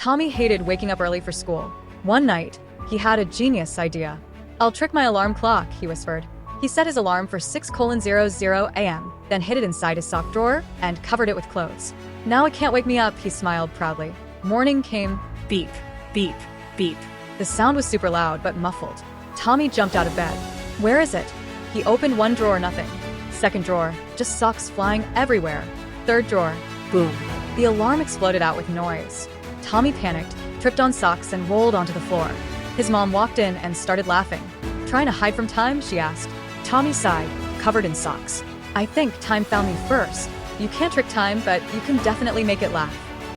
Tommy hated waking up early for school. One night, he had a genius idea. "I'll trick my alarm clock," he whispered. He set his alarm for 6:00 a.m., then hid it inside his sock drawer and covered it with clothes. "Now it can't wake me up," he smiled proudly. Morning came. Beep, beep, beep. The sound was super loud but muffled. Tommy jumped out of bed. Where is it? He opened one drawer, nothing. Second drawer, just socks flying everywhere. Third drawer, boom. The alarm exploded out with noise. Tommy panicked, tripped on socks, and rolled onto the floor. His mom walked in and started laughing. "Trying to hide from time?" she asked. Tommy sighed, covered in socks. "I think time found me first. You can't trick time, but you can definitely make it laugh."